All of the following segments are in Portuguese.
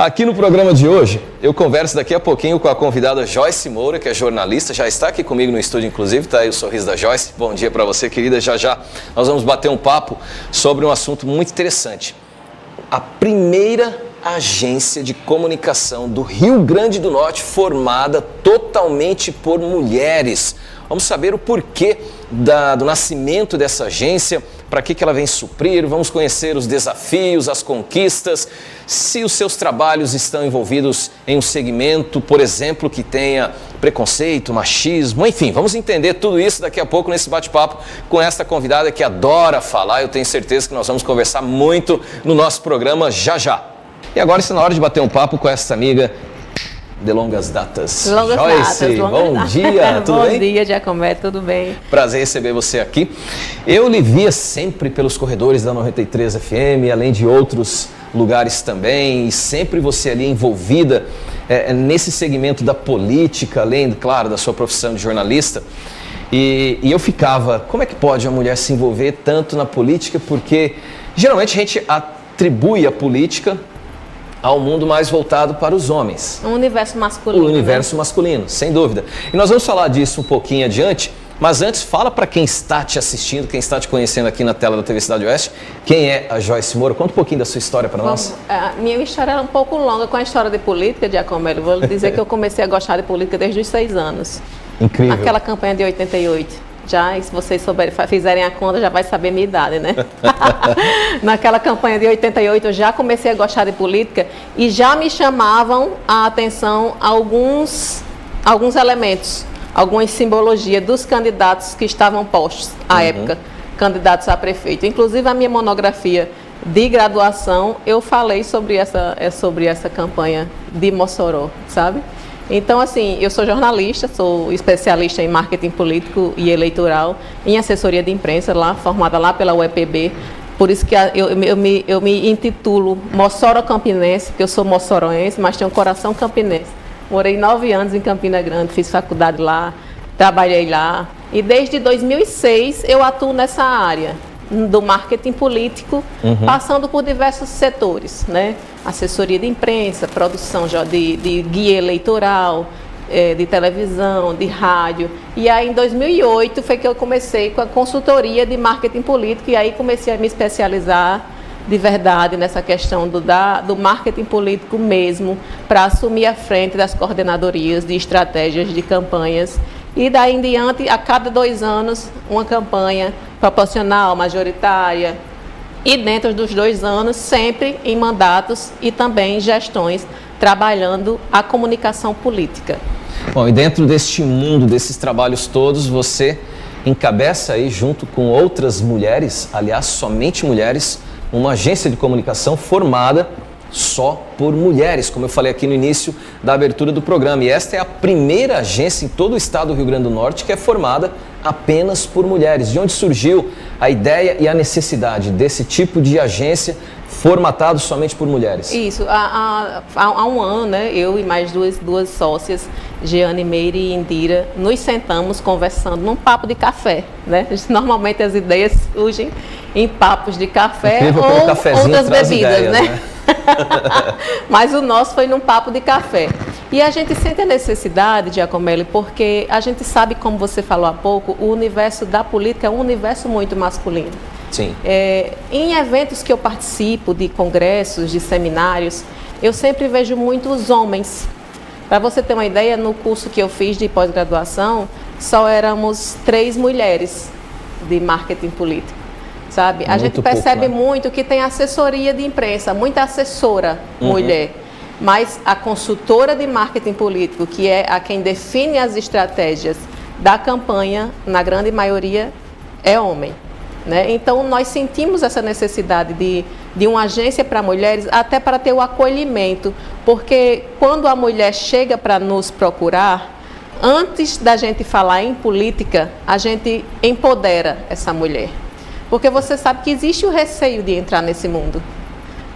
Aqui no programa de hoje, eu converso daqui a pouquinho com a convidada Joyce Moura, que é jornalista, já está aqui comigo no estúdio, inclusive, tá aí o sorriso da Joyce. Bom dia para você, querida. Já nós vamos bater um papo sobre um assunto muito interessante. A primeira agência de comunicação do Rio Grande do Norte formada totalmente por mulheres. Vamos saber o porquê do nascimento dessa agência, para que ela vem suprir, vamos conhecer os desafios, as conquistas, se os seus trabalhos estão envolvidos em um segmento, por exemplo, que tenha preconceito, machismo, enfim, vamos entender tudo isso daqui a pouco nesse bate-papo com esta convidada que adora falar. Eu tenho certeza que nós vamos conversar muito no nosso programa já. E agora está na hora de bater um papo com essa amiga de longas datas. Joyce, bom dia, tudo bem? Bom dia, Giacometti, tudo bem? Prazer receber você aqui. Eu lhe via sempre pelos corredores da 93 FM, além de outros lugares também, e sempre você ali envolvida nesse segmento da política, além, claro, da sua profissão de jornalista. E eu ficava, como é que pode a mulher se envolver tanto na política? Porque geralmente a gente atribui a política ao mundo mais voltado para os homens. Um universo masculino. O universo masculino, sem dúvida. E nós vamos falar disso um pouquinho adiante, mas antes fala para quem está te assistindo, quem está te conhecendo aqui na tela da TV Cidade Oeste, quem é a Joyce Moura. Conta um pouquinho da sua história para nós. A minha história é um pouco longa com a história de política, Giacometti. Vou dizer que eu comecei a gostar de política desde os 6 anos. Incrível. Naquela campanha de 88. Já, se vocês fizerem a conta, já vai saber minha idade, né? Naquela campanha de 88, eu já comecei a gostar de política e já me chamavam a atenção alguns elementos, algumas simbologias dos candidatos que estavam postos à época, candidatos a prefeito. Inclusive, a minha monografia de graduação, eu falei sobre essa campanha de Mossoró, sabe? Então, assim, eu sou jornalista, sou especialista em marketing político e eleitoral, em assessoria de imprensa, formada lá pela UEPB. Por isso que eu me intitulo Mossoró Campinense, porque eu sou mossoroense, mas tenho um coração campinense. Morei 9 anos em Campina Grande, fiz faculdade lá, trabalhei lá. E desde 2006 eu atuo nessa área do marketing político, passando por diversos setores, né? Assessoria de imprensa, produção de guia eleitoral, de televisão, de rádio. E aí, em 2008, foi que eu comecei com a consultoria de marketing político e aí comecei a me especializar de verdade nessa questão do marketing político mesmo, para assumir a frente das coordenadorias de estratégias de campanhas. E daí em diante, a cada 2 anos, uma campanha proporcional, majoritária, e dentro dos 2 anos, sempre em mandatos e também gestões, trabalhando a comunicação política. Bom, e dentro deste mundo, desses trabalhos todos, você encabeça aí, junto com outras mulheres, aliás, somente mulheres, uma agência de comunicação formada só por mulheres, como eu falei aqui no início da abertura do programa. E esta é a primeira agência em todo o estado do Rio Grande do Norte que é formada apenas por mulheres. De onde surgiu a ideia e a necessidade desse tipo de agência formatado somente por mulheres? Isso, há um ano, né, eu e mais duas sócias, Jeane Meire e Indira, nos sentamos conversando num papo de café, né? Normalmente as ideias surgem em papos de café. Incrível, ou outras bebidas, ideias, né? Mas o nosso foi num papo de café. E a gente sente a necessidade, Giacomelli, porque a gente sabe, como você falou há pouco, o universo da política é um universo muito masculino. Sim. Em eventos que eu participo, de congressos, de seminários, eu sempre vejo muitos homens. Para você ter uma ideia, no curso que eu fiz de pós-graduação, só éramos 3 mulheres de marketing político, sabe? A gente percebe muito que tem assessoria de imprensa, muita assessora mulher, mas a consultora de marketing político, que é a quem define as estratégias da campanha, na grande maioria, é homem. Né? Então, nós sentimos essa necessidade de uma agência para mulheres, até para ter o acolhimento, porque quando a mulher chega para nos procurar, antes da gente falar em política, a gente empodera essa mulher. Porque você sabe que existe o receio de entrar nesse mundo.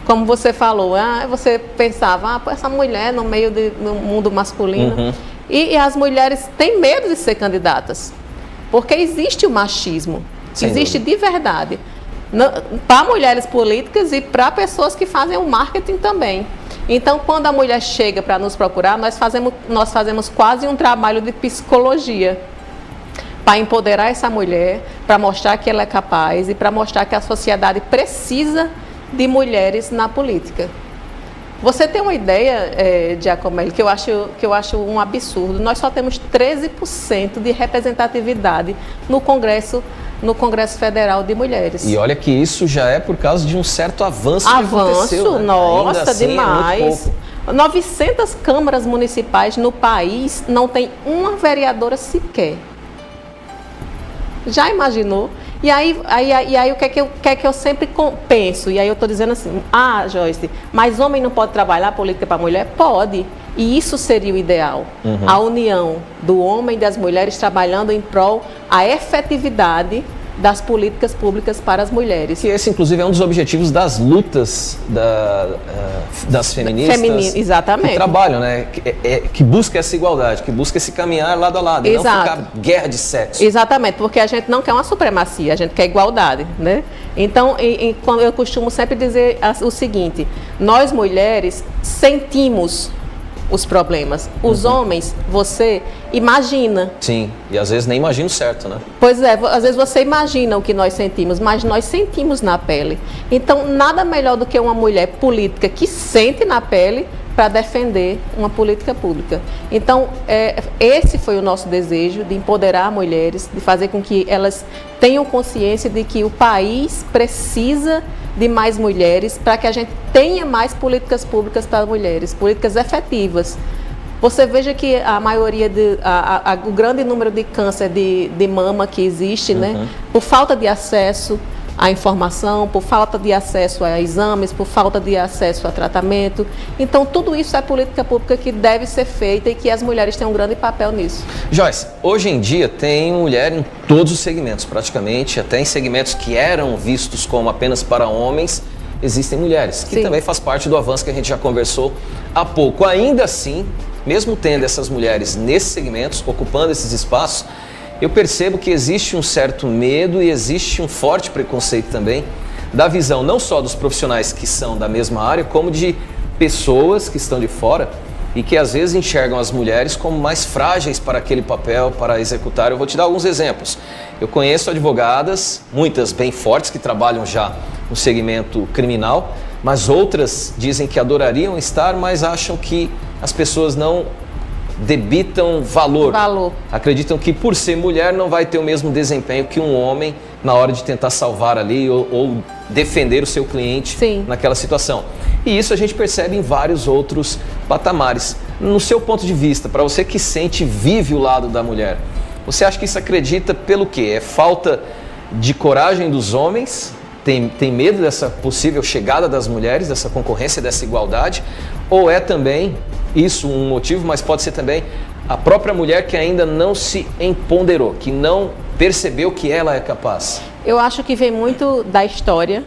Como você falou, você pensava, essa mulher no meio do mundo masculino. E as mulheres têm medo de ser candidatas, porque existe o machismo. Existe de verdade, para mulheres políticas e para pessoas que fazem o marketing também. Então, quando a mulher chega para nos procurar, nós fazemos quase um trabalho de psicologia para empoderar essa mulher, para mostrar que ela é capaz e para mostrar que a sociedade precisa de mulheres na política. Você tem uma ideia, Giacomelli, que eu acho um absurdo. Nós só temos 13% de representatividade no Congresso Federal de Mulheres. E olha que isso já é por causa de um certo avanço que aconteceu, né? Nossa, assim, demais. 900 câmaras municipais no país não tem uma vereadora sequer. Já imaginou? E aí o que é que eu sempre penso? E aí eu estou dizendo assim, Joyce, mas homem não pode trabalhar política para mulher? Pode. E isso seria o ideal. A união do homem e das mulheres trabalhando em prol a efetividade das políticas públicas para as mulheres. Que esse, inclusive, é um dos objetivos das lutas das feministas. Exatamente. Que trabalham, né? Que busca essa igualdade, que busca esse caminhar lado a lado, Exato. E não ficar guerra de sexo. Exatamente, porque a gente não quer uma supremacia, a gente quer igualdade, né? Então, eu costumo sempre dizer o seguinte, nós mulheres sentimos os problemas. Os homens, você imagina. Sim, e às vezes nem imagina o certo, né? Pois é, às vezes você imagina o que nós sentimos, mas nós sentimos na pele. Então, nada melhor do que uma mulher política que sente na pele para defender uma política pública. Então, esse foi o nosso desejo, de empoderar mulheres, de fazer com que elas tenham consciência de que o país precisa de mais mulheres para que a gente tenha mais políticas públicas para mulheres, políticas efetivas. Você veja que a maioria, o grande número de câncer de mama que existe, né, por falta de acesso à informação, por falta de acesso a exames, por falta de acesso a tratamento. Então, tudo isso é política pública que deve ser feita e que as mulheres têm um grande papel nisso. Joyce, hoje em dia tem mulher em todos os segmentos, praticamente, até em segmentos que eram vistos como apenas para homens, existem mulheres, que também faz parte do avanço que a gente já conversou há pouco. Ainda assim, mesmo tendo essas mulheres nesses segmentos, ocupando esses espaços, eu percebo que existe um certo medo e existe um forte preconceito também da visão não só dos profissionais que são da mesma área, como de pessoas que estão de fora e que às vezes enxergam as mulheres como mais frágeis para aquele papel, para executar. Eu vou te dar alguns exemplos. Eu conheço advogadas, muitas bem fortes, que trabalham já no segmento criminal, mas outras dizem que adorariam estar, mas acham que as pessoas não debitam valor. Acreditam que por ser mulher não vai ter o mesmo desempenho que um homem na hora de tentar salvar ali ou defender o seu cliente naquela situação. E isso a gente percebe em vários outros patamares. No seu ponto de vista, para você que sente e vive o lado da mulher, você acha que isso acredita pelo quê? É falta de coragem dos homens? Tem medo dessa possível chegada das mulheres, dessa concorrência, dessa igualdade? Ou é também isso um motivo, mas pode ser também a própria mulher que ainda não se empoderou, que não percebeu que ela é capaz? Eu acho que vem muito da história,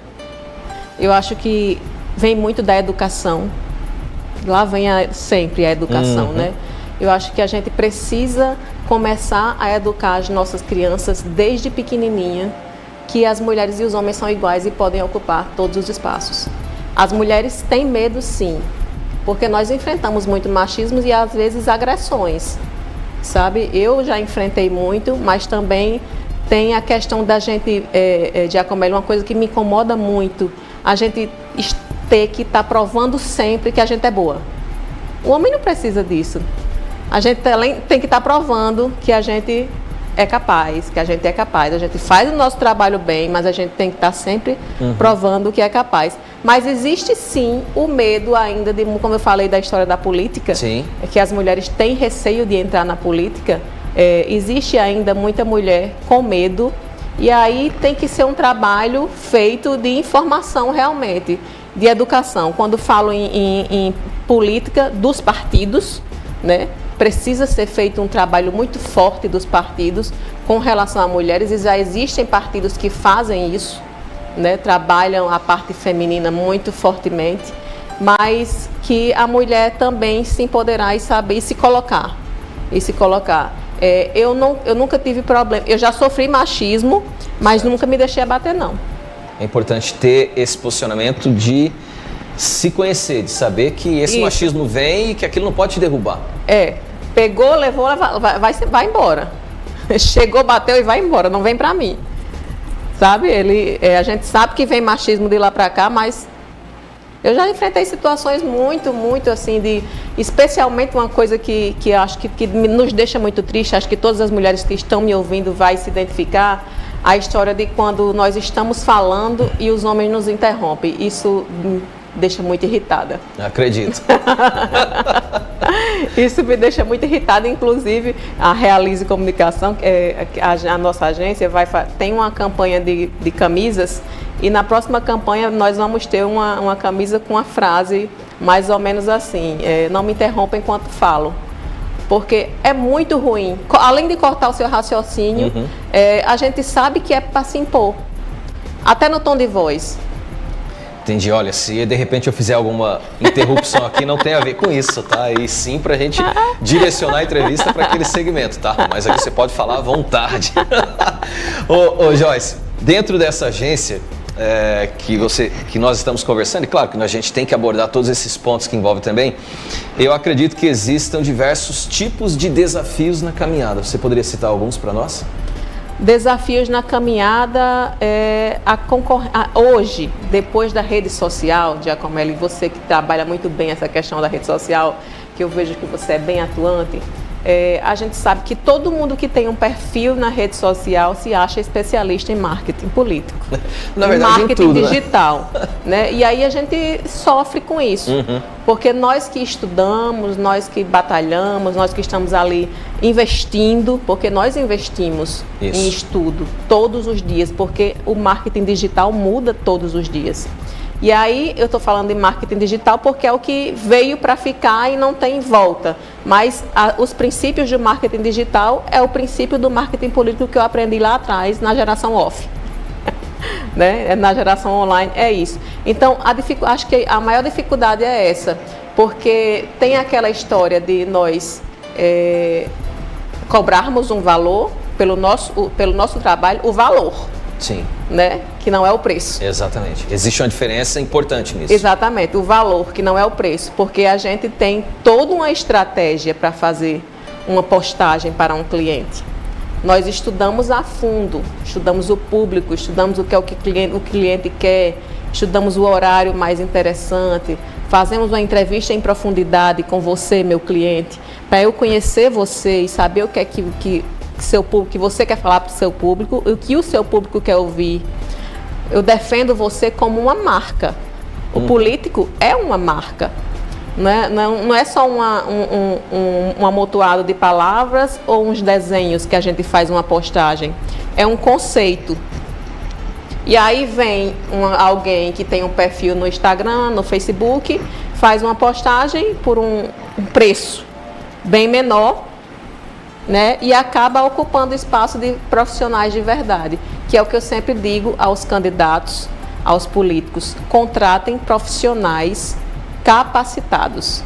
eu acho que vem muito da educação. Lá vem sempre a educação, né? Eu acho que a gente precisa começar a educar as nossas crianças desde pequenininha, que as mulheres e os homens são iguais e podem ocupar todos os espaços. As mulheres têm medo, sim, porque nós enfrentamos muito machismo e às vezes agressões, sabe? Eu já enfrentei muito, mas também tem a questão da gente, Giacomelli, uma coisa que me incomoda muito, a gente ter que estar provando sempre que a gente é boa. O homem não precisa disso. A gente tem que estar provando que a gente é capaz, a gente faz o nosso trabalho bem, mas a gente tem que estar sempre provando que é capaz. Mas existe sim o medo ainda, como eu falei da história da política, que as mulheres têm receio de entrar na política, existe ainda muita mulher com medo, e aí tem que ser um trabalho feito de informação realmente, de educação. Quando falo em política dos partidos, né? Precisa ser feito um trabalho muito forte dos partidos com relação a mulheres, e já existem partidos que fazem isso, né? Trabalham a parte feminina muito fortemente, mas que a mulher também se empoderar e saber se colocar. Eu nunca tive problema, eu já sofri machismo, mas nunca me deixei abater, não. É importante ter esse posicionamento de se conhecer, de saber que esse machismo vem e que aquilo não pode te derrubar. Pegou, levou, vai embora. Chegou, bateu e vai embora, não vem pra mim. Sabe, a gente sabe que vem machismo de lá pra cá, mas eu já enfrentei situações muito assim, especialmente uma coisa que acho que nos deixa muito triste, acho que todas as mulheres que estão me ouvindo vai se identificar, a história de quando nós estamos falando e os homens nos interrompem. Isso me deixa muito irritada. Acredito. Isso me deixa muito irritada, inclusive a Realize Comunicação, a nossa agência, tem uma campanha de camisas, e na próxima campanha nós vamos ter uma camisa com a frase mais ou menos assim, não me interrompa enquanto falo. Porque é muito ruim, além de cortar o seu raciocínio, a gente sabe que é para se impor, até no tom de voz. Entendi. Olha, se de repente eu fizer alguma interrupção aqui, não tem a ver com isso, tá? E sim pra gente direcionar a entrevista para aquele segmento, tá? Mas aqui você pode falar à vontade. Ô Joyce, dentro dessa agência que nós estamos conversando, e claro que a gente tem que abordar todos esses pontos que envolvem também, eu acredito que existam diversos tipos de desafios na caminhada. Você poderia citar alguns para nós? Desafios na caminhada, hoje, depois da rede social, Giacomelli, você que trabalha muito bem essa questão da rede social, que eu vejo que você é bem atuante, a gente sabe que todo mundo que tem um perfil na rede social se acha especialista em marketing político, na verdade, marketing em tudo, digital, né? E aí a gente sofre com isso, porque nós que estudamos, nós que batalhamos, nós que estamos ali investindo, porque nós investimos em estudo todos os dias, porque o marketing digital muda todos os dias. E aí eu estou falando de marketing digital porque é o que veio para ficar e não tem volta. Mas os princípios de marketing digital é o princípio do marketing político que eu aprendi lá atrás na geração off. Né? Na geração online é isso. Então, acho que a maior dificuldade é essa, porque tem aquela história de nós cobrarmos um valor pelo nosso trabalho, o valor. Sim. Né? Que não é o preço. Exatamente. Existe uma diferença importante nisso. Exatamente, o valor, que não é o preço, porque a gente tem toda uma estratégia para fazer uma postagem para um cliente. Nós estudamos a fundo, estudamos o público, estudamos o que o cliente quer, estudamos o horário mais interessante, fazemos uma entrevista em profundidade com você, meu cliente, para eu conhecer você e saber o que é que você quer falar para o seu público, o que o seu público quer ouvir. Eu defendo você como uma marca. O político é uma marca. Não é só um amontoado de palavras ou uns desenhos que a gente faz uma postagem. É um conceito. E aí vem alguém que tem um perfil no Instagram, no Facebook, faz uma postagem por um preço bem menor, né? E acaba ocupando espaço de profissionais de verdade, que é o que eu sempre digo aos candidatos, aos políticos: contratem profissionais capacitados.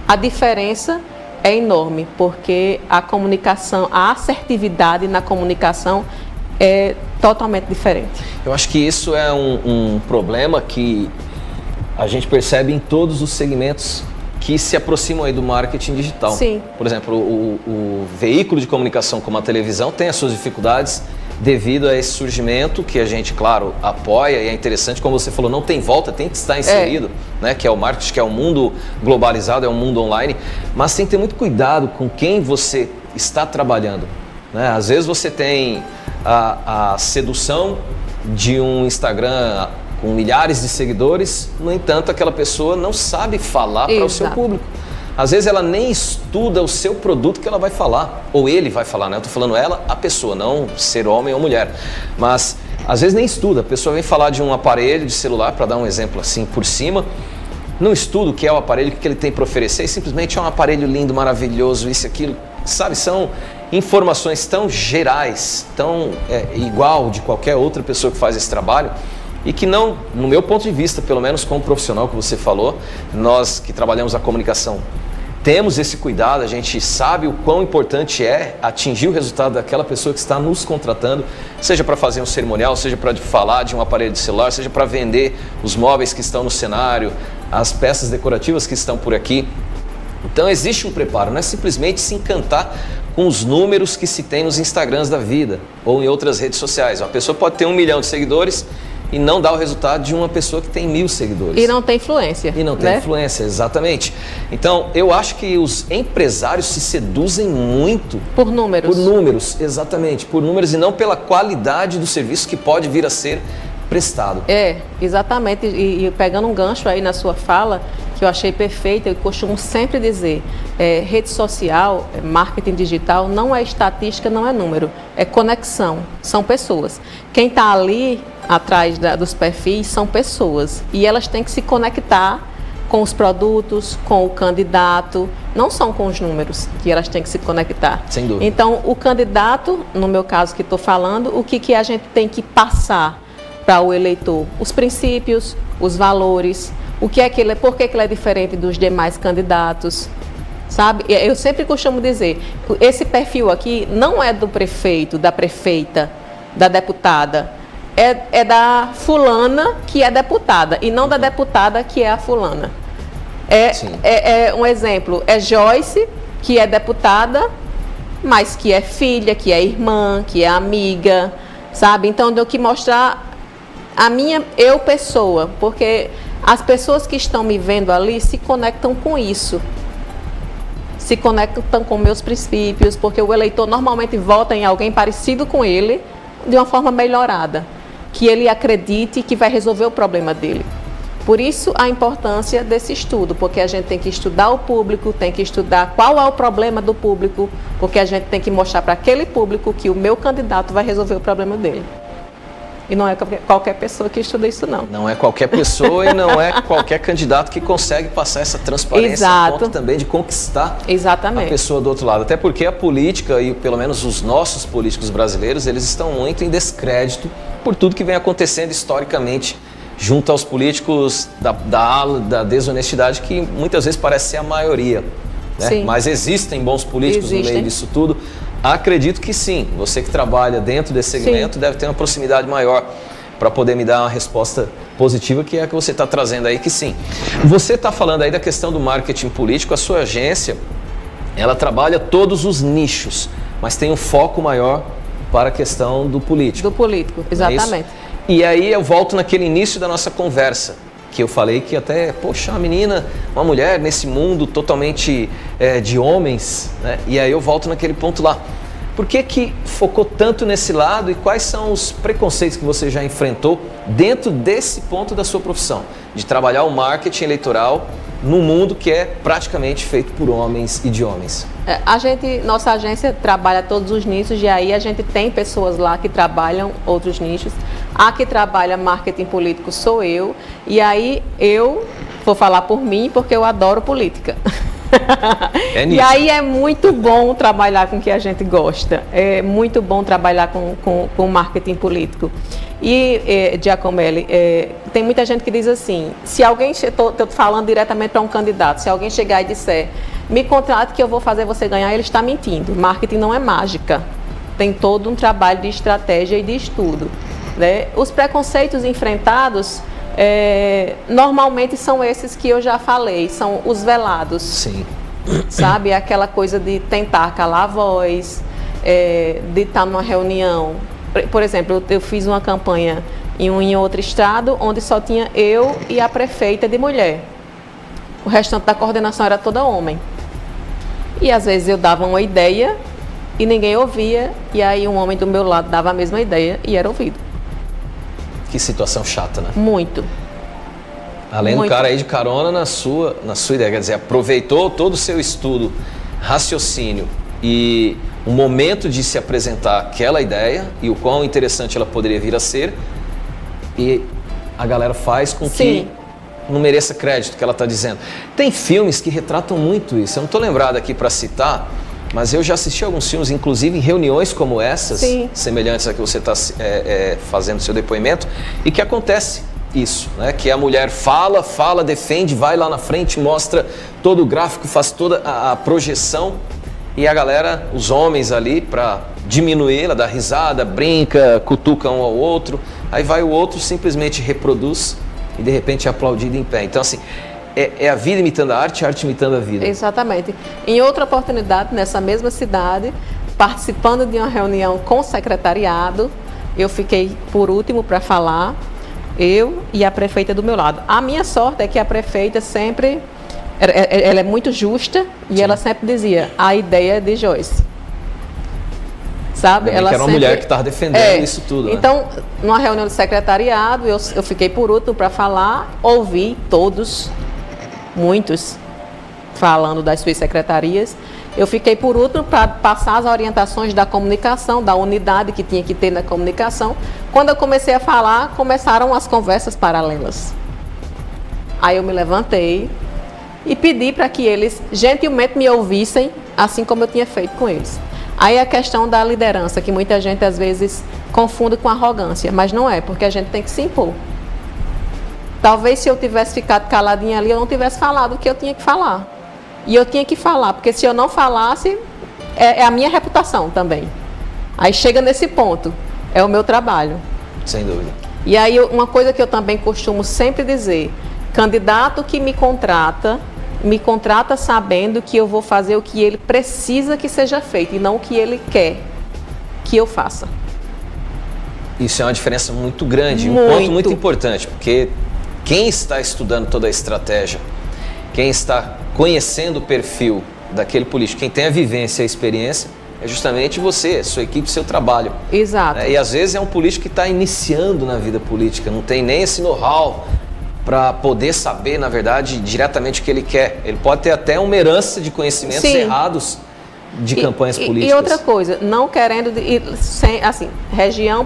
A diferença é enorme, porque a comunicação, a assertividade na comunicação é totalmente diferente. Eu acho que isso é um problema que a gente percebe em todos os segmentos que se aproximam aí do marketing digital. Sim. Por exemplo, o veículo de comunicação como a televisão tem as suas dificuldades devido a esse surgimento que a gente, claro, apoia, e é interessante, como você falou, não tem volta, tem que estar inserido, né? Que é o marketing, que é o mundo globalizado, é o mundo online, mas tem que ter muito cuidado com quem você está trabalhando, né? Às vezes você tem a sedução de um Instagram com milhares de seguidores, no entanto, aquela pessoa não sabe falar para o seu público. Às vezes ela nem estuda o seu produto que ela vai falar, ou ele vai falar, né? Eu estou falando ela, a pessoa, não ser homem ou mulher. Mas às vezes nem estuda, a pessoa vem falar de um aparelho de celular, para dar um exemplo assim por cima, não estuda o que é o aparelho, o que ele tem para oferecer, e simplesmente é um aparelho lindo, maravilhoso, isso e aquilo, sabe? São informações tão gerais, tão igual de qualquer outra pessoa que faz esse trabalho, e que não, no meu ponto de vista, pelo menos como profissional que você falou, nós que trabalhamos a comunicação temos esse cuidado, a gente sabe o quão importante é atingir o resultado daquela pessoa que está nos contratando, seja para fazer um cerimonial, seja para falar de um aparelho de celular, seja para vender os móveis que estão no cenário, as peças decorativas que estão por aqui. Então existe um preparo, não é simplesmente se encantar com os números que se tem nos Instagrams da vida ou em outras redes sociais. Uma pessoa pode ter 1 milhão de seguidores e não dá o resultado de uma pessoa que tem 1000 seguidores. E não tem influência. E não tem influência, exatamente. Então, eu acho que os empresários se seduzem muito... Por números. Por números, exatamente. Por números e não pela qualidade do serviço que pode vir a ser prestado. Exatamente. E pegando um gancho aí na sua fala, que eu achei perfeita, eu costumo sempre dizer, rede social, marketing digital, não é estatística, não é número, é conexão, são pessoas. Quem está ali atrás dos perfis são pessoas e elas têm que se conectar com os produtos, com o candidato, não são com os números que elas têm que se conectar. Sem dúvida. Então, o candidato, no meu caso que estou falando, o que a gente tem que passar para o eleitor? Os princípios, os valores, por que ele é diferente dos demais candidatos, sabe? Eu sempre costumo dizer, esse perfil aqui não é do prefeito, da prefeita, da deputada, é da fulana que é deputada e não da deputada que é a fulana. Um exemplo, é Joyce, que é deputada, mas que é filha, que é irmã, que é amiga, sabe? Então, eu tenho que mostrar a minha pessoa, porque as pessoas que estão me vendo ali se conectam com isso, se conectam com meus princípios, porque o eleitor normalmente vota em alguém parecido com ele, de uma forma melhorada, que ele acredite que vai resolver o problema dele. Por isso a importância desse estudo, porque a gente tem que estudar o público, tem que estudar qual é o problema do público, porque a gente tem que mostrar para aquele público que o meu candidato vai resolver o problema dele. E não é qualquer pessoa que estuda isso, não. Não é qualquer pessoa e não é qualquer candidato que consegue passar essa transparência. Exato. A ponto também de conquistar Exatamente. a pessoa do outro lado. Até porque a política, e pelo menos os nossos políticos brasileiros, eles estão muito em descrédito por tudo que vem acontecendo historicamente junto aos políticos da ala da desonestidade, que muitas vezes parece ser a maioria. Né? Sim. Mas existem bons políticos no meio disso tudo. Acredito que sim. Você que trabalha dentro desse segmento deve ter uma proximidade maior para poder me dar uma resposta positiva, que é a que você está trazendo aí, que sim. Você está falando aí da questão do marketing político. A sua agência, ela trabalha todos os nichos, mas tem um foco maior para a questão do político. Do político, exatamente. E aí eu volto naquele início da nossa conversa, que eu falei que até, poxa, uma menina, uma mulher nesse mundo totalmente de homens, né? E aí eu volto naquele ponto lá. Por que focou tanto nesse lado e quais são os preconceitos que você já enfrentou dentro desse ponto da sua profissão? De trabalhar o marketing eleitoral num mundo que é praticamente feito por homens e de homens. Nossa agência trabalha todos os nichos e aí a gente tem pessoas lá que trabalham outros nichos. A que trabalha marketing político sou eu, e aí eu vou falar por mim porque eu adoro política. E aí é muito bom trabalhar com o que a gente gosta, é muito bom trabalhar com marketing político. E, Giacomelli, tem muita gente que diz assim, se alguém, estou falando diretamente para um candidato, se alguém chegar e disser, me contrate que eu vou fazer você ganhar, ele está mentindo. Marketing não é mágica, tem todo um trabalho de estratégia e de estudo. Né? Os preconceitos enfrentados normalmente são esses que eu já falei, são os velados. Sim. Sabe, aquela coisa de tentar calar a voz, de estar numa reunião. Por exemplo, eu fiz uma campanha em outro estado, onde só tinha eu e a prefeita de mulher. O restante da coordenação era toda homem. E às vezes eu dava uma ideia e ninguém ouvia, e aí um homem do meu lado dava a mesma ideia e era ouvido. Que situação chata, né? Muito. Além do cara aí de carona na sua ideia, quer dizer, aproveitou todo o seu estudo, raciocínio e o momento de se apresentar aquela ideia e o quão interessante ela poderia vir a ser, e a galera faz com que não mereça crédito que ela está dizendo. Tem filmes que retratam muito isso, eu não estou lembrado aqui para citar, mas eu já assisti alguns filmes, inclusive em reuniões como essas, semelhantes a que você está fazendo seu depoimento, e que acontece isso, né? Que a mulher fala, defende, vai lá na frente, mostra todo o gráfico, faz toda a projeção e a galera, os homens ali, para diminuir, ela dá risada, brinca, cutuca um ao outro, aí vai o outro, simplesmente reproduz e de repente é aplaudido em pé. Então assim, é a vida imitando a arte imitando a vida. Exatamente. Em outra oportunidade, nessa mesma cidade, participando de uma reunião com o secretariado, eu fiquei por último para falar, eu e a prefeita do meu lado. A minha sorte é que a prefeita sempre, ela é muito justa e sim, ela sempre dizia, a ideia é de Joyce. Sabe? Ela que era uma sempre, mulher que estava defendendo isso tudo. Então, né? Numa reunião de secretariado, eu fiquei por último para falar, ouvi todos, muitos, falando das suas secretarias. Eu fiquei por último para passar as orientações da comunicação, da unidade que tinha que ter na comunicação. Quando eu comecei a falar, começaram as conversas paralelas. Aí eu me levantei e pedi para que eles gentilmente me ouvissem, assim como eu tinha feito com eles. Aí a questão da liderança, que muita gente às vezes confunde com arrogância, mas não é, porque a gente tem que se impor. Talvez se eu tivesse ficado caladinha ali, eu não tivesse falado o que eu tinha que falar. E eu tinha que falar, porque se eu não falasse, é a minha reputação também. Aí chega nesse ponto, é o meu trabalho. Sem dúvida. E aí uma coisa que eu também costumo sempre dizer, candidato que me contrata sabendo que eu vou fazer o que ele precisa que seja feito e não o que ele quer que eu faça. Isso é uma diferença muito grande, um ponto muito importante, porque quem está estudando toda a estratégia, quem está conhecendo o perfil daquele político, quem tem a vivência e a experiência, é justamente você, sua equipe, seu trabalho. Exato. E às vezes é um político que está iniciando na vida política, não tem nem esse know-how para poder saber, na verdade, diretamente o que ele quer. Ele pode ter até uma herança de conhecimentos sim, errados de campanhas políticas. E outra coisa, não querendo, assim,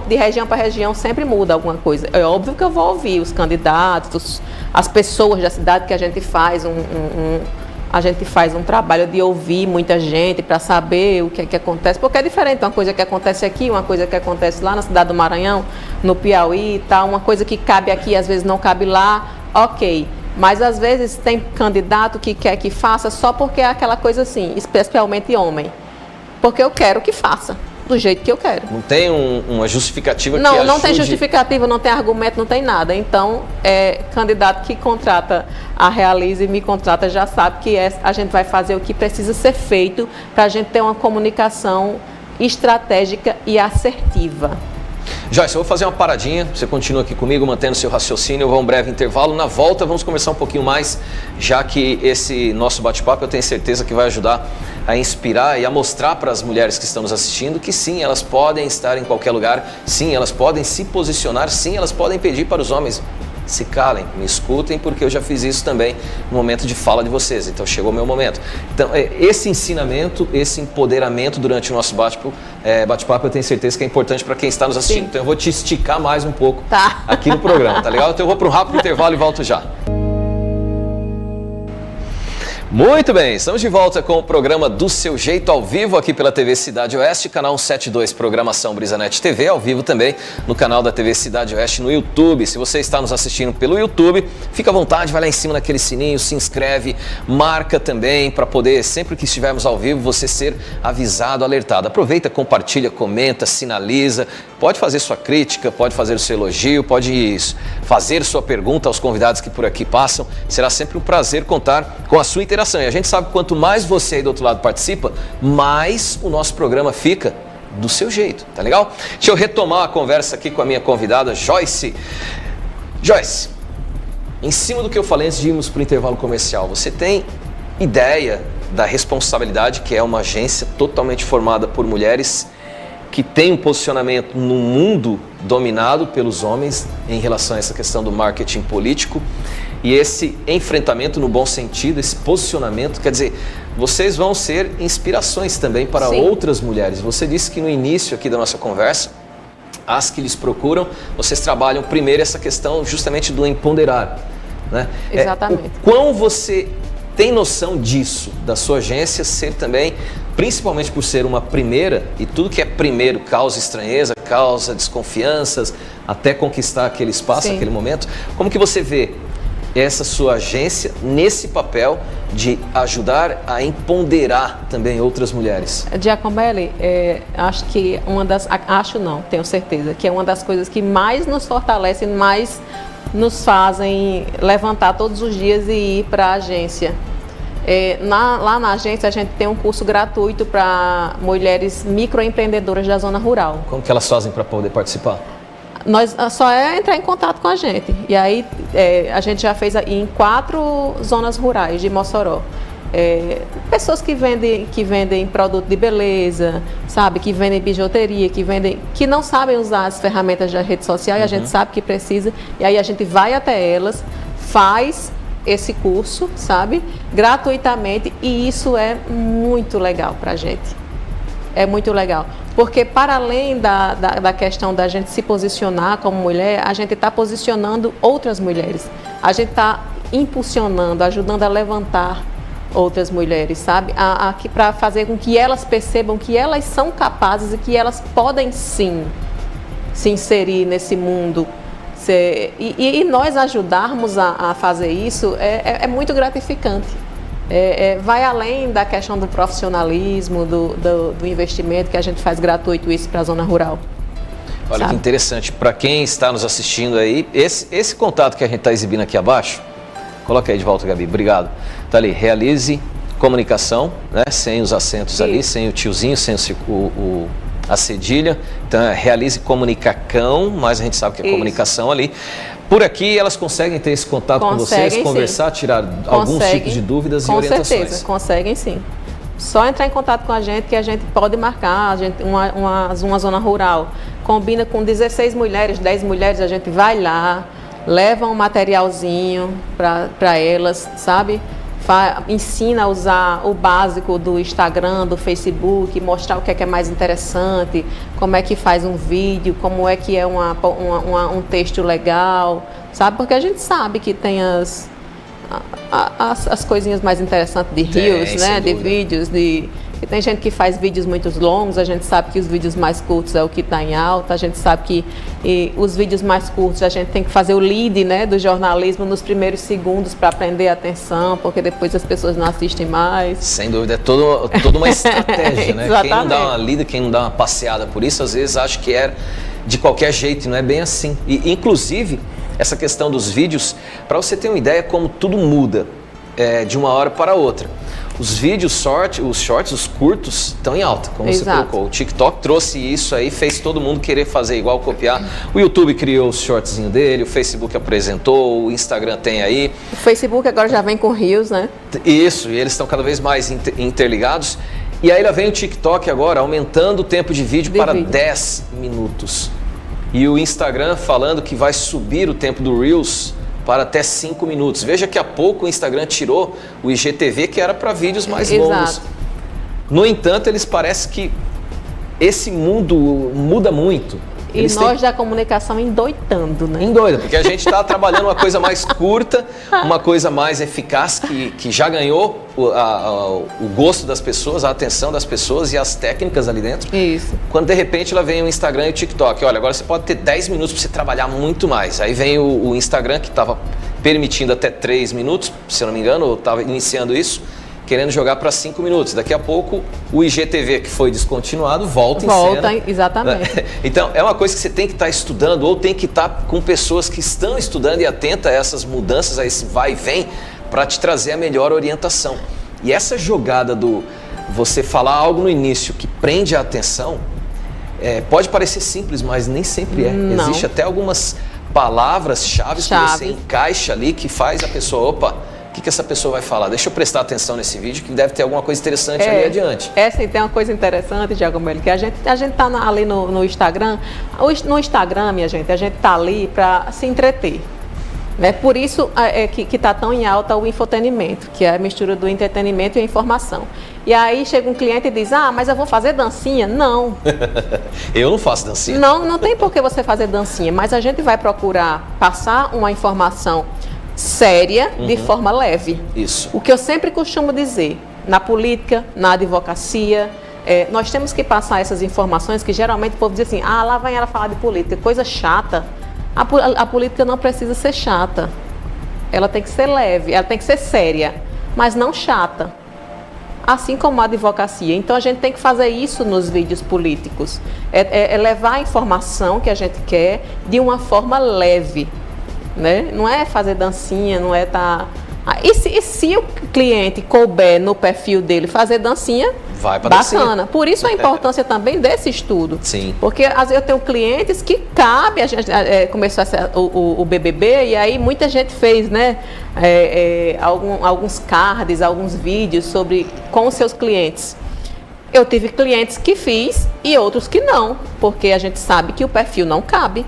de região para região sempre muda alguma coisa. É óbvio que eu vou ouvir os candidatos, as pessoas da cidade, que a gente faz um trabalho de ouvir muita gente para saber o que é que acontece, porque é diferente uma coisa que acontece aqui, uma coisa que acontece lá na cidade do Maranhão, no Piauí e tal, uma coisa que cabe aqui às vezes não cabe lá, ok. Mas às vezes tem candidato que quer que faça só porque é aquela coisa assim, especialmente homem. Porque eu quero que faça, do jeito que eu quero. Não tem uma justificativa que ajude? Não tem justificativa, não tem argumento, não tem nada. Então, candidato que contrata a Realize e me contrata já sabe que a gente vai fazer o que precisa ser feito para a gente ter uma comunicação estratégica e assertiva. Joyce, eu vou fazer uma paradinha, você continua aqui comigo, mantendo seu raciocínio, eu vou a um breve intervalo. Na volta vamos conversar um pouquinho mais, já que esse nosso bate-papo eu tenho certeza que vai ajudar a inspirar e a mostrar para as mulheres que estão nos assistindo que sim, elas podem estar em qualquer lugar, sim, elas podem se posicionar, sim, elas podem pedir para os homens se calem, me escutem, porque eu já fiz isso também no momento de fala de vocês, então chegou o meu momento. Então, esse ensinamento, esse empoderamento durante o nosso bate-papo, eu tenho certeza que é importante para quem está nos assistindo. Sim. Então eu vou te esticar mais um pouco aqui no programa, tá legal? Então eu vou para um rápido intervalo e volto já. Muito bem, estamos de volta com o programa Do Seu Jeito ao vivo aqui pela TV Cidade Oeste, canal 172, programação Brisanet TV, ao vivo também no canal da TV Cidade Oeste no YouTube. Se você está nos assistindo pelo YouTube, fica à vontade, vai lá em cima naquele sininho, se inscreve, marca também para poder, sempre que estivermos ao vivo, você ser avisado, alertado. Aproveita, compartilha, comenta, sinaliza, pode fazer sua crítica, pode fazer o seu elogio, pode fazer sua pergunta aos convidados que por aqui passam. Será sempre um prazer contar com a sua interação. E a gente sabe que quanto mais você aí do outro lado participa, mais o nosso programa fica do seu jeito, tá legal? Deixa eu retomar a conversa aqui com a minha convidada, Joyce. Joyce, em cima do que eu falei antes de irmos para o intervalo comercial, você tem ideia da responsabilidade que é uma agência totalmente formada por mulheres que tem um posicionamento no mundo dominado pelos homens em relação a essa questão do marketing político? E esse enfrentamento no bom sentido, esse posicionamento, quer dizer, vocês vão ser inspirações também para Sim. outras mulheres. Você disse que no início aqui da nossa conversa, as que lhes procuram, vocês trabalham primeiro essa questão justamente do empoderar, né? Exatamente. O quão você tem noção disso, da sua agência ser também principalmente por ser uma primeira, e tudo que é primeiro causa estranheza, causa desconfianças, até conquistar aquele espaço, Sim. aquele momento. Como que você vê essa sua agência nesse papel de ajudar a empoderar também outras mulheres? Giacomelli, acho que tenho certeza, que é uma das coisas que mais nos fortalecem, mais nos fazem levantar todos os dias e ir para a agência. Lá na agência a gente tem um curso gratuito para mulheres microempreendedoras da zona rural. Como que elas fazem para poder participar? Só é entrar em contato com a gente. E aí a gente já fez em 4 zonas rurais de Mossoró. Pessoas que vendem produto de beleza, sabe, que vendem bijuteria, que não sabem usar as ferramentas da rede social, e a gente sabe que precisa, e aí a gente vai até elas, faz esse curso, sabe, gratuitamente, e isso é muito legal para a gente. É muito legal, porque para além da questão da gente se posicionar como mulher, a gente está posicionando outras mulheres, a gente está impulsionando, ajudando a levantar outras mulheres, sabe? Para fazer com que elas percebam que elas são capazes e que elas podem sim se inserir nesse mundo. E nós ajudarmos a fazer isso é muito gratificante. Vai além da questão do profissionalismo, do investimento, que a gente faz gratuito isso para a zona rural. Olha, sabe? Que interessante. Para quem está nos assistindo aí, esse contato que a gente está exibindo aqui abaixo, coloca aí de volta, Gabi, obrigado. Tá ali, Realize Comunicação, né? Sem os acentos ali, sem o tiozinho, sem a cedilha. Então é Realize Comunicacão, mas a gente sabe que é comunicação ali. Por aqui elas conseguem ter esse contato com vocês, conversar, tirar alguns tipos de dúvidas e orientações. Com certeza, conseguem sim. Só entrar em contato com a gente que a gente pode marcar uma zona rural. Combina com 16 mulheres, 10 mulheres, a gente vai lá, leva um materialzinho para elas, sabe? Ensina a usar o básico do Instagram, do Facebook, mostrar o que é mais interessante, como é que faz um vídeo, como é que é um texto legal, sabe? Porque a gente sabe que tem as coisinhas mais interessantes de reels, né? De vídeos, que tem gente que faz vídeos muito longos, a gente sabe que os vídeos mais curtos é o que está em alta, a gente sabe que os vídeos mais curtos a gente tem que fazer o lead, né, do jornalismo nos primeiros segundos para prender a atenção, porque depois as pessoas não assistem mais. Sem dúvida, é toda uma estratégia, né? Exatamente. Quem não dá uma lida, quem não dá uma passeada por isso, às vezes acha que é de qualquer jeito, e não é bem assim. E, inclusive, essa questão dos vídeos, para você ter uma ideia como tudo muda de uma hora para outra. Os vídeos os shorts, os curtos, estão em alta, como você colocou. O TikTok trouxe isso aí, fez todo mundo querer fazer igual, copiar. O YouTube criou os shortzinhos dele, o Facebook apresentou, o Instagram tem aí. O Facebook agora já vem com Reels, né? Isso, e eles estão cada vez mais interligados. E aí lá vem o TikTok agora, aumentando o tempo de vídeo para 10 minutos. E o Instagram falando que vai subir o tempo do Reels para até 5 minutos. Veja que há pouco o Instagram tirou o IGTV, que era para vídeos mais longos. No entanto, eles parecem que esse mundo muda muito. E nós da comunicação endoidando, né? Endoida, porque a gente está trabalhando uma coisa mais curta, uma coisa mais eficaz, que já ganhou o gosto das pessoas, a atenção das pessoas e as técnicas ali dentro. Isso. Quando de repente lá vem o Instagram e o TikTok. Olha, agora você pode ter 10 minutos para você trabalhar muito mais. Aí vem o Instagram, que estava permitindo até 3 minutos, se eu não me engano, ou estava iniciando isso, querendo jogar para 5 minutos. Daqui a pouco o IGTV, que foi descontinuado, volta em cena. Exatamente. Então, é uma coisa que você tem que estar estudando, ou tem que estar com pessoas que estão estudando e atenta a essas mudanças, a esse vai e vem, para te trazer a melhor orientação. E essa jogada do você falar algo no início que prende a atenção, pode parecer simples, mas nem sempre é. Não. Existe até algumas palavras-chave que você encaixa ali, que faz a pessoa, opa, o que essa pessoa vai falar? Deixa eu prestar atenção nesse vídeo, que deve ter alguma coisa interessante ali adiante. Sim, tem uma coisa interessante, Giacomelli, que a gente tá ali no Instagram. No Instagram, minha gente, a gente tá ali para se entreter. É por isso que está tão em alta o infotenimento, que é a mistura do entretenimento e a informação. E aí chega um cliente e diz, mas eu vou fazer dancinha? Não. Eu não faço dancinha. Não tem por que você fazer dancinha, mas a gente vai procurar passar uma informação séria, de forma leve. Isso. O que eu sempre costumo dizer, na política, na advocacia. Nós temos que passar essas informações que geralmente o povo diz assim, lá vem ela falar de política, coisa chata. A política não precisa ser chata. Ela tem que ser leve, ela tem que ser séria, mas não chata. Assim como a advocacia. Então, a gente tem que fazer isso nos vídeos políticos. Levar a informação que a gente quer de uma forma leve. Né? Não é fazer dancinha, não é estar... E se o cliente couber no perfil dele fazer dancinha, vai pra bacana. dancinha. Por isso a importância também desse estudo. Sim. Porque às vezes eu tenho clientes que cabe, a gente começou o BBB e aí muita gente fez, né, alguns cards, alguns vídeos com os seus clientes. Eu tive clientes que fiz e outros que não, porque a gente sabe que o perfil não cabe.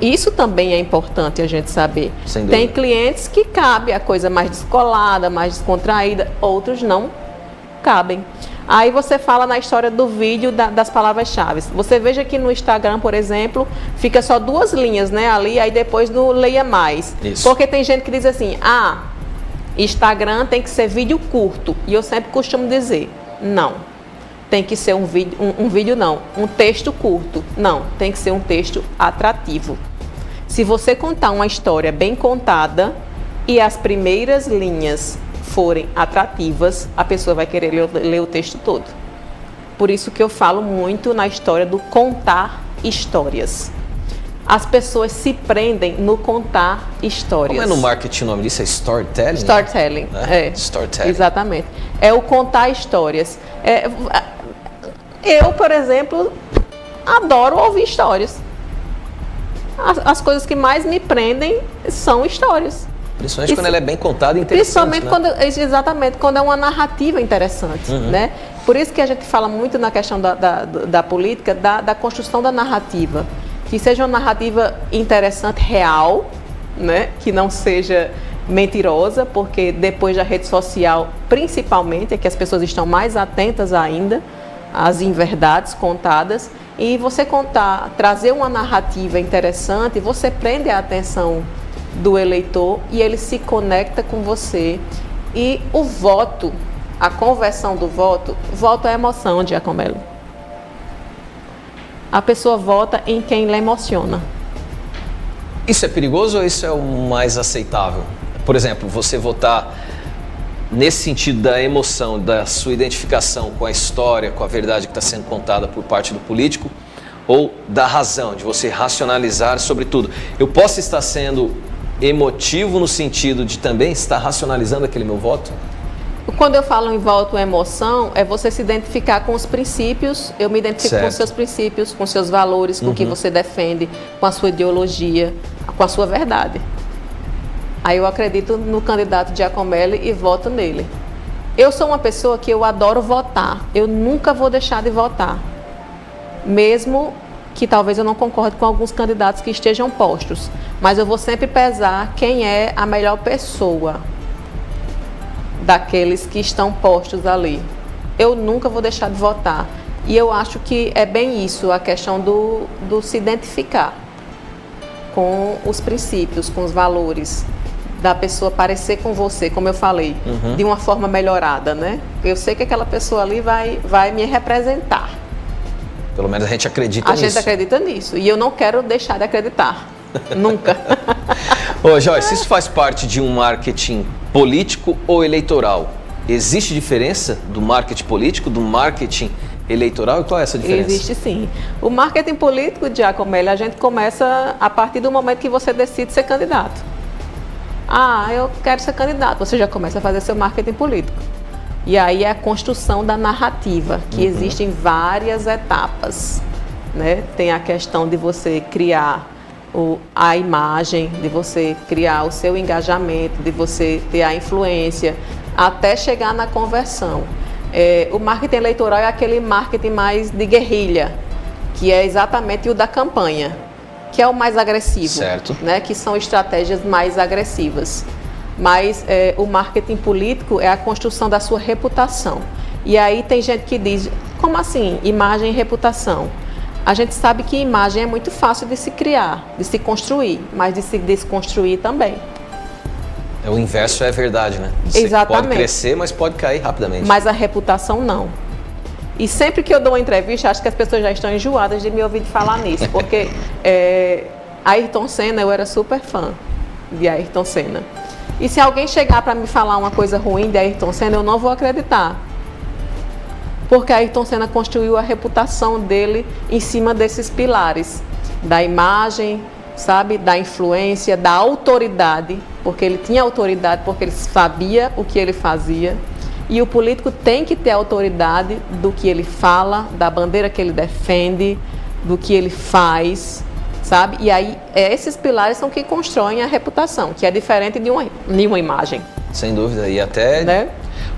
Isso também é importante a gente saber. Tem clientes que cabe a coisa mais descolada, mais descontraída, outros não cabem. Aí você fala na história do vídeo das palavras-chave. Você veja que no Instagram, por exemplo, fica só 2 linhas, né, ali, aí depois do leia mais. Isso. Porque tem gente que diz assim, Instagram tem que ser vídeo curto. E eu sempre costumo dizer, não. Tem que ser um vídeo não, um texto curto. Não, tem que ser um texto atrativo. Se você contar uma história bem contada e as primeiras linhas forem atrativas, a pessoa vai querer ler o texto todo. Por isso que eu falo muito na história do contar histórias. As pessoas se prendem no contar histórias. Como é no marketing o nome disso? É storytelling? Storytelling, né? Storytelling. Exatamente. É o contar histórias. Eu, por exemplo, adoro ouvir histórias. As coisas que mais me prendem são histórias. Principalmente quando ela é bem contada e interessante. Principalmente exatamente, quando é uma narrativa interessante. Né? Por isso que a gente fala muito na questão da política, da construção da narrativa. Que seja uma narrativa interessante, real, né? Que não seja mentirosa, porque depois da rede social, principalmente, é que as pessoas estão mais atentas ainda às inverdades contadas. E você trazer uma narrativa interessante, você prende a atenção do eleitor e ele se conecta com você. E o voto, a conversão do voto é emoção, Giacomelli. A pessoa vota em quem lhe emociona. Isso é perigoso ou isso é o mais aceitável? Por exemplo, você votar nesse sentido da emoção, da sua identificação com a história, com a verdade que está sendo contada por parte do político, ou da razão, de você racionalizar sobre tudo. Eu posso estar sendo emotivo no sentido de também estar racionalizando aquele meu voto? Quando eu falo em voto emoção, é você se identificar com os princípios. Eu me identifico com os seus princípios, com os seus valores, com o que você defende, com a sua ideologia, com a sua verdade. Aí eu acredito no candidato Giacomelli e voto nele. Eu sou uma pessoa que eu adoro votar. Eu nunca vou deixar de votar. Mesmo que talvez eu não concorde com alguns candidatos que estejam postos. Mas eu vou sempre pesar quem é a melhor pessoa daqueles que estão postos ali. Eu nunca vou deixar de votar. E eu acho que é bem isso, a questão do se identificar com os princípios, com os valores da pessoa parecer com você, como eu falei, de uma forma melhorada, né? Eu sei que aquela pessoa ali vai me representar. Pelo menos a gente acredita nisso. A gente acredita nisso. E eu não quero deixar de acreditar. Nunca. Ô, Joyce, isso faz parte de um marketing político ou eleitoral? Existe diferença do marketing político, do marketing eleitoral? E qual é essa diferença? Existe sim. O marketing político, Giacomelli, a gente começa a partir do momento que você decide ser candidato. Eu quero ser candidato. Você já começa a fazer seu marketing político. E aí é a construção da narrativa, que existem várias etapas, né? Tem a questão de você criar a imagem, de você criar o seu engajamento, de você ter a influência, até chegar na conversão. O marketing eleitoral é aquele marketing mais de guerrilha, que é exatamente o da campanha, que é o mais agressivo, certo, né? Que são estratégias mais agressivas. Mas o marketing político é a construção da sua reputação. E aí tem gente que diz, como assim, imagem e reputação? A gente sabe que imagem é muito fácil de se criar, de se construir, mas de se desconstruir também. O inverso é verdade, né? Você Exatamente. pode crescer, mas pode cair rapidamente. Mas a reputação não. E sempre que eu dou uma entrevista, acho que as pessoas já estão enjoadas de me ouvir falar nisso, porque Ayrton Senna, eu era super fã de Ayrton Senna. E se alguém chegar para me falar uma coisa ruim de Ayrton Senna, eu não vou acreditar. Porque Ayrton Senna construiu a reputação dele em cima desses pilares, da imagem, sabe, da influência, da autoridade, porque ele tinha autoridade, porque ele sabia o que ele fazia. E o político tem que ter autoridade do que ele fala, da bandeira que ele defende, do que ele faz, sabe? E aí, esses pilares são que constroem a reputação, que é diferente de uma imagem. Sem dúvida. E até, né?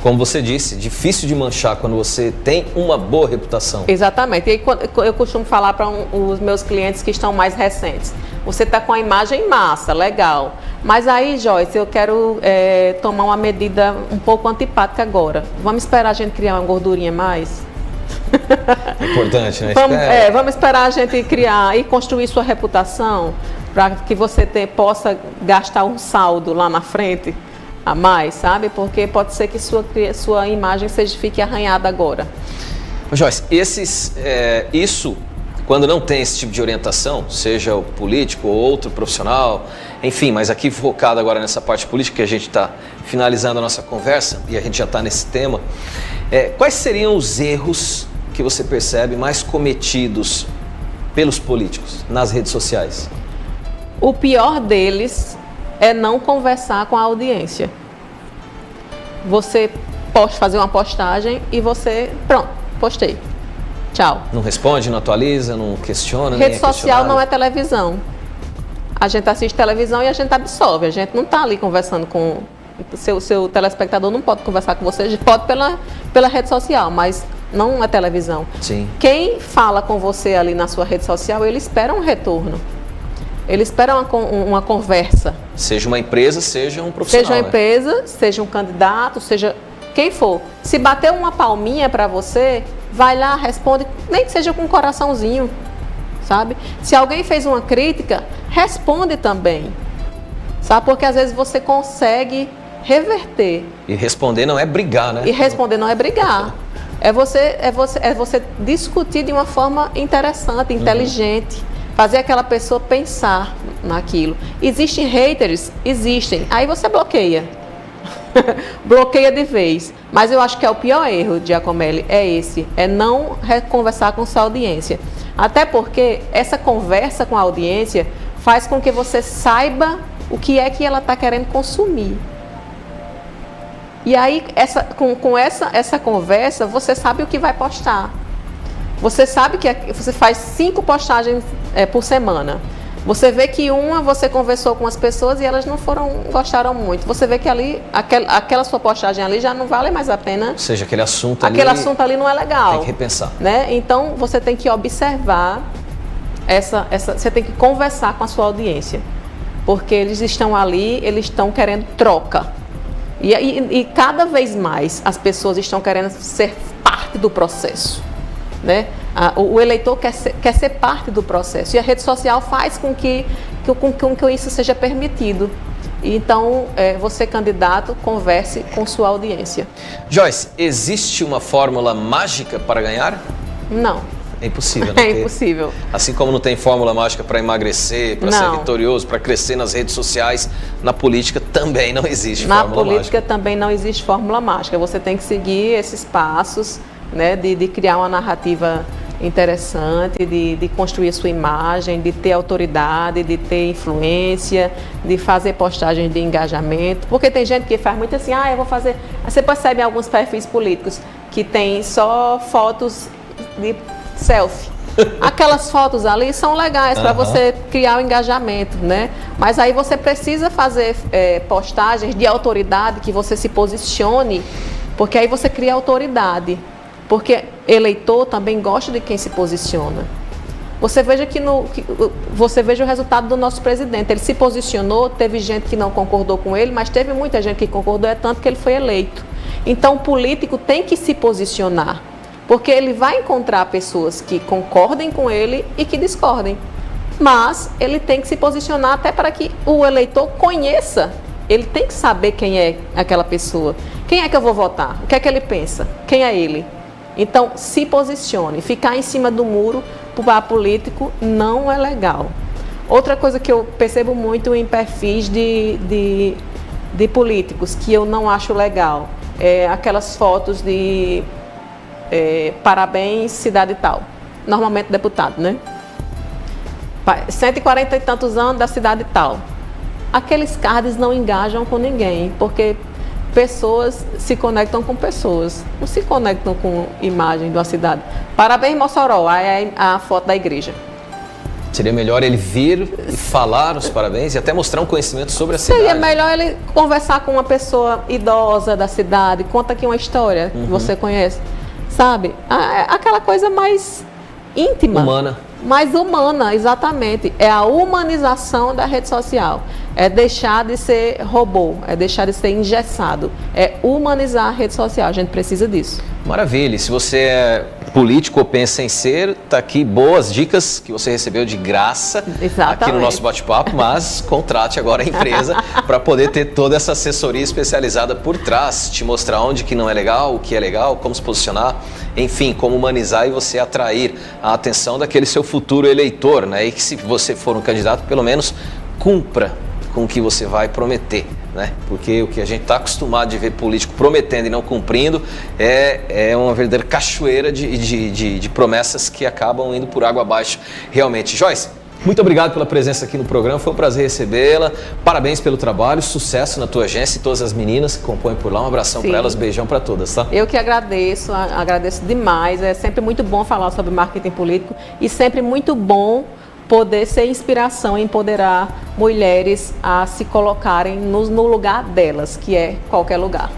Como você disse, difícil de manchar quando você tem uma boa reputação. Exatamente. E aí, eu costumo falar para os meus clientes que estão mais recentes. Você está com a imagem massa, legal. Mas aí, Joyce, eu quero tomar uma medida um pouco antipática agora. Vamos esperar a gente criar uma gordurinha mais? É importante, né? Vamos esperar a gente criar e construir sua reputação para que você possa gastar um saldo lá na frente a mais, sabe? Porque pode ser que sua imagem fique arranhada agora. Joyce, isso, quando não tem esse tipo de orientação, seja o político ou outro profissional, enfim, mas aqui focado agora nessa parte política, que a gente está finalizando a nossa conversa e a gente já está nesse tema, quais seriam os erros que você percebe mais cometidos pelos políticos nas redes sociais? O pior deles é não conversar com a audiência. Você pode fazer uma postagem e você, pronto, postei. Tchau. Não responde, não atualiza, não questiona. Rede social não é televisão. A gente assiste televisão e a gente absorve. A gente não está ali conversando com... O seu telespectador não pode conversar com você, pode pela rede social, mas não é televisão. Sim. Quem fala com você ali na sua rede social, ele espera um retorno. Ele espera uma conversa. Seja uma empresa, seja um profissional. Seja uma empresa, seja um candidato, seja quem for. Se bater uma palminha para você, vai lá, responde, nem que seja com um coraçãozinho, sabe? Se alguém fez uma crítica, responde também, sabe? Porque às vezes você consegue reverter. E responder não é brigar, né? E responder não é brigar. É você discutir de uma forma interessante, inteligente. Fazer aquela pessoa pensar naquilo. Existem haters? Existem. Aí você bloqueia. Bloqueia de vez. Mas eu acho que é o pior erro, Giacomelli, é não conversar com sua audiência. Até porque essa conversa com a audiência faz com que você saiba o que é que ela está querendo consumir. E aí, com essa conversa, você sabe o que vai postar. Você sabe que você faz 5 postagens por semana. Você vê que você conversou com as pessoas e elas não gostaram muito. Você vê que ali, aquela sua postagem ali já não vale mais a pena. Ou seja, aquele assunto ali não é legal. Tem que repensar. Né? Então, você tem que observar, você tem que conversar com a sua audiência. Porque eles estão ali, eles estão querendo troca. E cada vez mais as pessoas estão querendo ser parte do processo. Né? O eleitor quer ser parte do processo e a rede social faz com que isso seja permitido. Então, você, candidato, converse com sua audiência. Joyce, existe uma fórmula mágica para ganhar? Não. É impossível, né? É impossível. Assim como não tem fórmula mágica para emagrecer, para ser vitorioso, para crescer nas redes sociais, na política também não existe fórmula mágica. Na política também não existe fórmula mágica. Você tem que seguir esses passos, né, de criar uma narrativa interessante, de construir a sua imagem, de ter autoridade, de ter influência, de fazer postagens de engajamento. Porque tem gente que faz muito assim, eu vou fazer... Você percebe em alguns perfis políticos que tem só fotos de selfie. Aquelas fotos ali são legais para você criar o engajamento, né? Mas aí você precisa fazer postagens de autoridade, que você se posicione, porque aí você cria autoridade. Porque eleitor também gosta de quem se posiciona. Você veja o resultado do nosso presidente. Ele se posicionou, teve gente que não concordou com ele, mas teve muita gente que concordou, tanto que ele foi eleito. Então, o político tem que se posicionar, porque ele vai encontrar pessoas que concordem com ele e que discordem. Mas ele tem que se posicionar até para que o eleitor conheça ele tem que saber quem é aquela pessoa. Quem é que eu vou votar? O que é que ele pensa? Quem é ele? Então, se posicione. Ficar em cima do muro para político não é legal. Outra coisa que eu percebo muito em perfis de políticos, que eu não acho legal, é aquelas fotos de parabéns, cidade tal. Normalmente deputado, né? 140 e tantos anos da cidade tal. Aqueles cards não engajam com ninguém, porque pessoas se conectam com pessoas, não se conectam com imagem de uma cidade. Parabéns, Mossoró, aí é a foto da igreja. Seria melhor ele vir e falar os parabéns e até mostrar um conhecimento sobre a cidade. Seria melhor ele conversar com uma pessoa idosa da cidade, conta aqui uma história que você conhece, sabe? Aquela coisa mais íntima. Humana. Mais humana, exatamente. É a humanização da rede social. É deixar de ser robô, é deixar de ser engessado. É humanizar a rede social. A gente precisa disso. Maravilha. E se você é político ou pensa em ser, tá aqui boas dicas que você recebeu de graça. Exatamente. Aqui no nosso bate-papo, mas contrate agora a empresa para poder ter toda essa assessoria especializada por trás, te mostrar onde que não é legal, o que é legal, como se posicionar, enfim, como humanizar e você atrair a atenção daquele seu futuro eleitor, né? E que se você for um candidato, pelo menos cumpra com o que você vai prometer, né? Porque o que a gente está acostumado de ver político prometendo e não cumprindo é uma verdadeira cachoeira de promessas que acabam indo por água abaixo realmente. Joyce, muito obrigado pela presença aqui no programa, foi um prazer recebê-la, parabéns pelo trabalho, sucesso na tua agência e todas as meninas que compõem por lá, um abração para elas, beijão para todas, tá? Eu que agradeço demais, é sempre muito bom falar sobre marketing político e sempre muito bom poder ser inspiração e empoderar mulheres a se colocarem no lugar delas, que é qualquer lugar.